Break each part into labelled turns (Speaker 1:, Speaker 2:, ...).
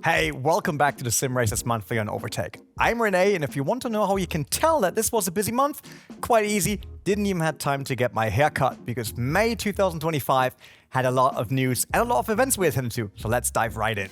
Speaker 1: Hey, welcome back to the Sim Racers Monthly on OverTake. I'm Renee, and if you want to know how you can tell that this was a busy month, quite easy, didn't even have time to get my hair cut because May 2025 had a lot of news and a lot of events we attended to, so let's dive right in.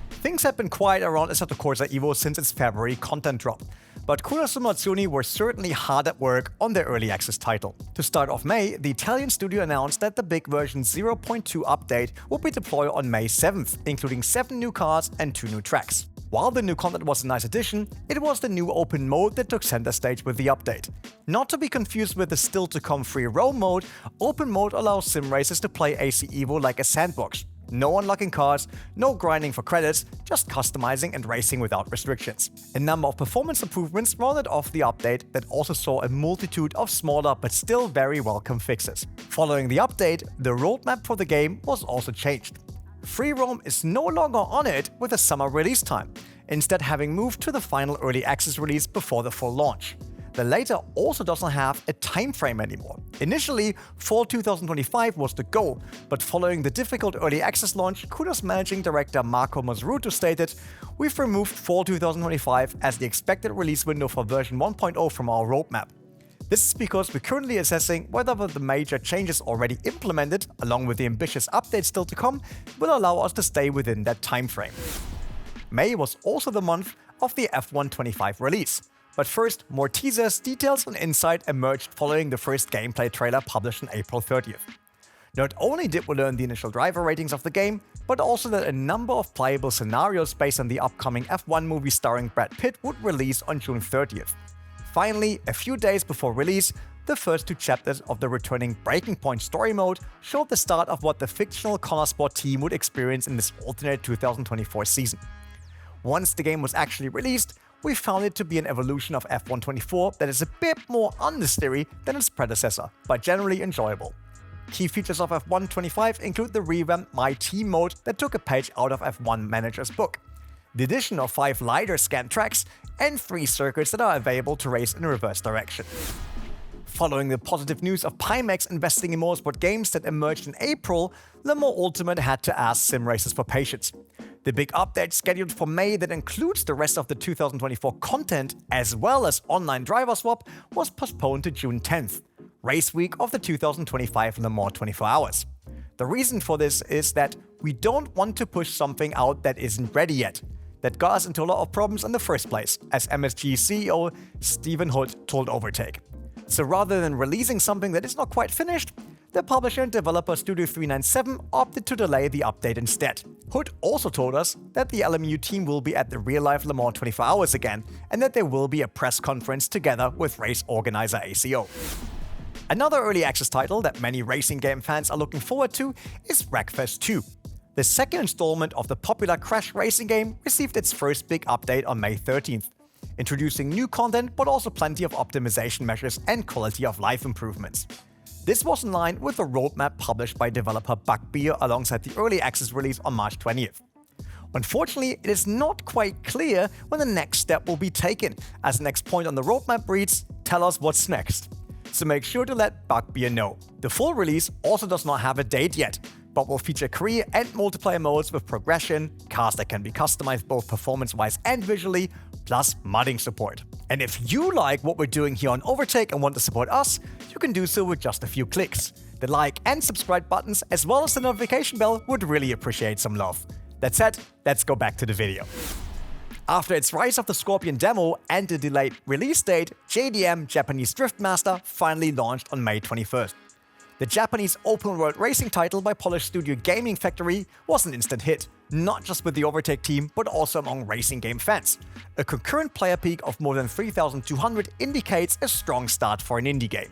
Speaker 1: Things have been quiet around Assetto Corsa EVO since its February content drop, but Cura Simulazioni were certainly hard at work on their early access title. To start off May, the Italian studio announced that the big version 0.2 update will be deployed on May 7th, including 7 new cars and 2 new tracks. While the new content was a nice addition, it was the new open mode that took center stage with the update. Not to be confused with the still-to-come free roam mode, open mode allows sim racers to play AC EVO like a sandbox. No unlocking cars, no grinding for credits, just customizing and racing without restrictions. A number of performance improvements rounded off the update that also saw a multitude of smaller but still very welcome fixes. Following the update, the roadmap for the game was also changed. Free roam is no longer on it with a summer release time, instead having moved to the final early access release before the full launch. The latter also doesn't have a time frame anymore. Initially, fall 2025 was the goal, but following the difficult early access launch, Kudos managing director Marco Mazzuruto stated, "We've removed fall 2025 as the expected release window for version 1.0 from our roadmap. This is because we're currently assessing whether the major changes already implemented, along with the ambitious updates still to come, will allow us to stay within that time frame." May was also the month of the F1 25 release. But first, more teasers, details and insight emerged following the first gameplay trailer published on April 30th. Not only did we learn the initial driver ratings of the game, but also that a number of playable scenarios based on the upcoming F1 movie starring Brad Pitt would release on June 30th. Finally, a few days before release, the first 2 chapters of the returning Breaking Point story mode showed the start of what the fictional Connorsport team would experience in this alternate 2024 season. Once the game was actually released, we found it to be an evolution of F1 24 that is a bit more understeery than its predecessor, but generally enjoyable. Key features of F1 25 include the revamped My Team mode that took a page out of F1 Manager's book, the addition of 5 LiDAR scanned tracks, and 3 circuits that are available to race in reverse direction. Following the positive news of Pimax investing in motorsport games that emerged in April, Le Mans Ultimate had to ask sim racers for patience. The big update scheduled for May that includes the rest of the 2024 content as well as online driver swap was postponed to June 10th, race week of the 2025 Le Mans 24 Hours. The reason for this is that we don't want to push something out that isn't ready yet. That got us into a lot of problems in the first place, as MSG CEO Stephen Hood told OverTake. So rather than releasing something that is not quite finished, the publisher and developer Studio 397 opted to delay the update instead. Hood also told us that the LMU team will be at the real-life Le Mans 24 Hours again, and that there will be a press conference together with race organizer ACO. Another early access title that many racing game fans are looking forward to is Wreckfest 2. The second installment of the popular Crash racing game received its first big update on May 13th, introducing new content but also plenty of optimization measures and quality of life improvements. This was in line with the roadmap published by developer Bugbear alongside the early access release on March 20th. Unfortunately, it is not quite clear when the next step will be taken, as the next point on the roadmap reads, "Tell us what's next." So make sure to let Bugbear know. The full release also does not have a date yet, but will feature career and multiplayer modes with progression, cars that can be customized both performance-wise and visually, plus modding support. And if you like what we're doing here on OverTake and want to support us, you can do so with just a few clicks. The like and subscribe buttons as well as the notification bell would really appreciate some love. That said, let's go back to the video. After its Rise of the Scorpion demo and the delayed release date, JDM Japanese Drift Master finally launched on May 21st. The Japanese open-world racing title by Polish studio Gaming Factory was an instant hit, not just with the OverTake team, but also among racing game fans. A concurrent player peak of more than 3,200 indicates a strong start for an indie game.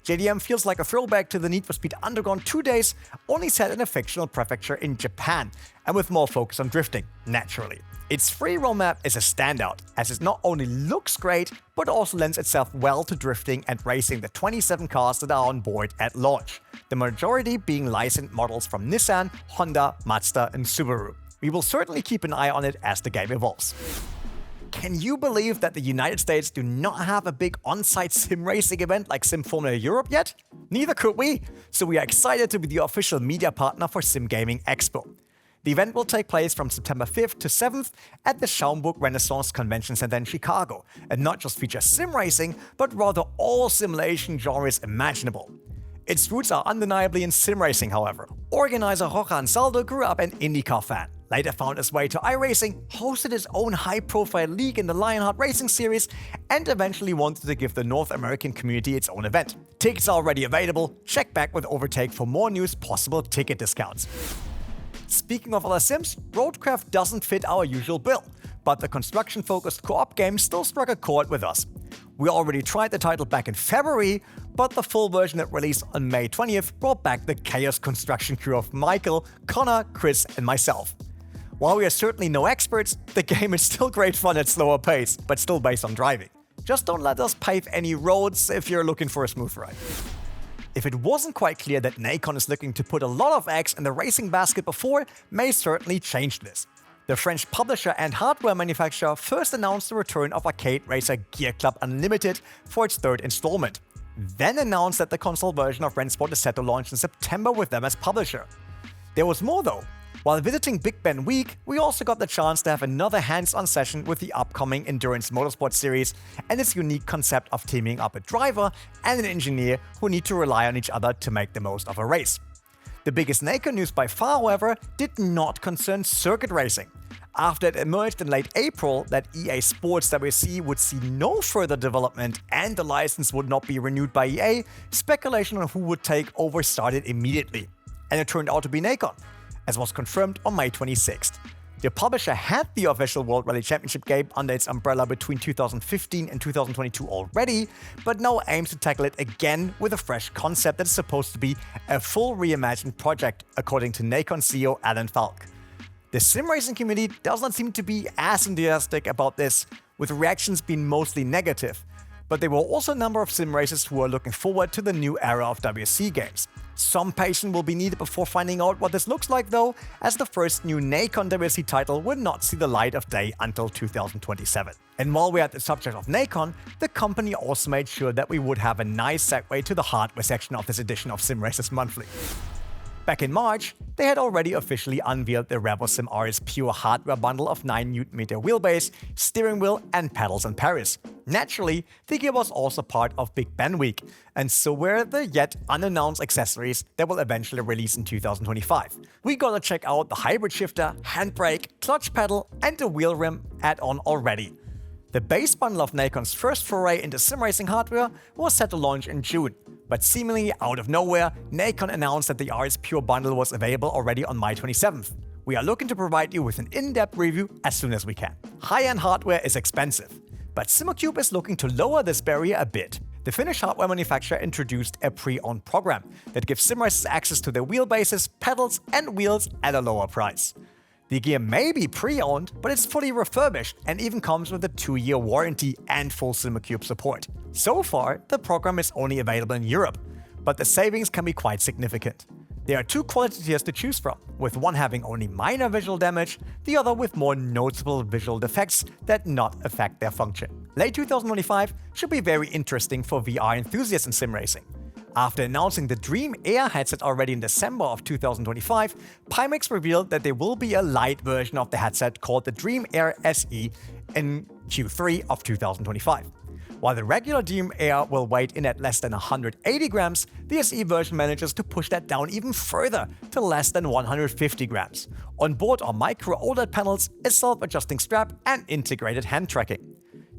Speaker 1: JDM feels like a throwback to the Need for Speed Underground 2 days, only set in a fictional prefecture in Japan, and with more focus on drifting, naturally. Its free roam map is a standout, as it not only looks great, but also lends itself well to drifting and racing the 27 cars that are on board at launch, the majority being licensed models from Nissan, Honda, Mazda and Subaru. We will certainly keep an eye on it as the game evolves. Can you believe that the United States do not have a big on-site sim racing event like Sim Formula Europe yet? Neither could we, so we are excited to be the official media partner for Sim Gaming Expo. The event will take place from September 5th to 7th at the Schaumburg Renaissance Convention Center in Chicago, and not just feature sim racing, but rather all simulation genres imaginable. Its roots are undeniably in sim racing, however. Organizer Jorge Ansaldo grew up an IndyCar fan, later found his way to iRacing, hosted his own high-profile league in the Lionheart Racing Series, and eventually wanted to give the North American community its own event. Tickets are already available. Check back with OverTake for more news, possible ticket discounts. Speaking of other sims, RoadCraft doesn't fit our usual bill, but the construction-focused co-op game still struck a chord with us. We already tried the title back in February, but the full version that released on May 20th brought back the chaos construction crew of Michael, Connor, Chris, and myself. While we are certainly no experts, the game is still great fun at slower pace, but still based on driving. Just don't let us pave any roads if you're looking for a smooth ride. If it wasn't quite clear that Nacon is looking to put a lot of eggs in the racing basket before, May certainly changed this. The French publisher and hardware manufacturer first announced the return of arcade racer Gear.Club Unlimited for its third installment, then announced that the console version of Rennsport is set to launch in September with them as publisher. There was more though. While visiting Big Ben Week, we also got the chance to have another hands-on session with the upcoming Endurance Motorsport Series and its unique concept of teaming up a driver and an engineer who need to rely on each other to make the most of a race. The biggest Nacon news by far, however, did not concern circuit racing. After it emerged in late April that EA Sports WC would see no further development and the license would not be renewed by EA, speculation on who would take over started immediately. And it turned out to be Nacon, as was confirmed on May 26th. The publisher had the official World Rally Championship game under its umbrella between 2015 and 2022 already, but now aims to tackle it again with a fresh concept that is supposed to be a full reimagined project, according to Nacon CEO Alan Falk. The sim racing community does not seem to be as enthusiastic about this, with reactions being mostly negative. But there were also a number of sim racers who are looking forward to the new era of WC games. Some patience will be needed before finding out what this looks like though, as the first new Nacon WC title will not see the light of day until 2027. And while we're at the subject of Nacon, the company also made sure that we would have a nice segue to the hardware section of this edition of Sim Racers Monthly. Back in March, they had already officially unveiled the Revosim RS Pure hardware bundle of 9Nm wheelbase, steering wheel, and pedals in Paris. Naturally, the gear was also part of Big Ben Week, and so were the yet unannounced accessories that will eventually release in 2025. We gotta check out the hybrid shifter, handbrake, clutch pedal, and the wheel rim add-on already. The base bundle of Nacon's first foray into sim racing hardware was set to launch in June, but seemingly out of nowhere, Nacon announced that the RS Pure bundle was available already on May 27th. We are looking to provide you with an in-depth review as soon as we can. High-end hardware is expensive, but Simucube is looking to lower this barrier a bit. The Finnish hardware manufacturer introduced a pre-owned program that gives sim racers access to their wheelbases, pedals, and wheels at a lower price. The gear may be pre-owned, but it's fully refurbished and even comes with a 2-year warranty and full Simucube support. So far, the program is only available in Europe, but the savings can be quite significant. There are 2 quality tiers to choose from, with one having only minor visual damage, the other with more noticeable visual defects that not affect their function. Late 2025 should be very interesting for VR enthusiasts in sim racing. After announcing the Dream Air headset already in December of 2025, Pimax revealed that there will be a light version of the headset called the Dream Air SE in Q3 of 2025. While the regular Dream Air will weigh in at less than 180 grams, the SE version manages to push that down even further to less than 150 grams. On board are micro OLED panels, a self-adjusting strap, and integrated hand tracking.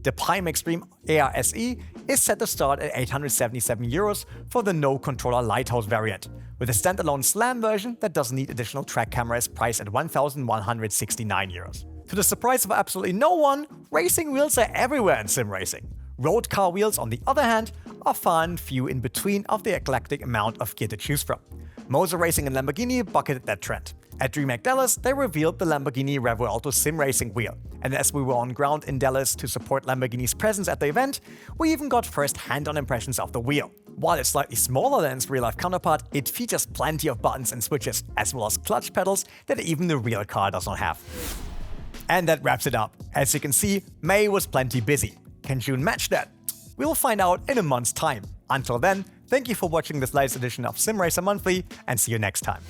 Speaker 1: The Pimax Dream Air SE is set to start at €877 for the no-controller Lighthouse variant, with a standalone SLAM version that doesn't need additional track cameras priced at €1,169. To the surprise of absolutely no one, racing wheels are everywhere in sim racing. Road car wheels, on the other hand, are far and few in between of the eclectic amount of gear to choose from. MOZA Racing and Lamborghini bucketed that trend. At DreamHack Dallas, they revealed the Lamborghini Revuelto sim racing wheel, and as we were on ground in Dallas to support Lamborghini's presence at the event, we even got first hand-on impressions of the wheel. While it's slightly smaller than its real-life counterpart, it features plenty of buttons and switches, as well as clutch pedals that even the real car does not have. And that wraps it up. As you can see, May was plenty busy. Can June match that? We'll find out in a month's time. Until then, thank you for watching this latest edition of Sim Racer Monthly, and see you next time.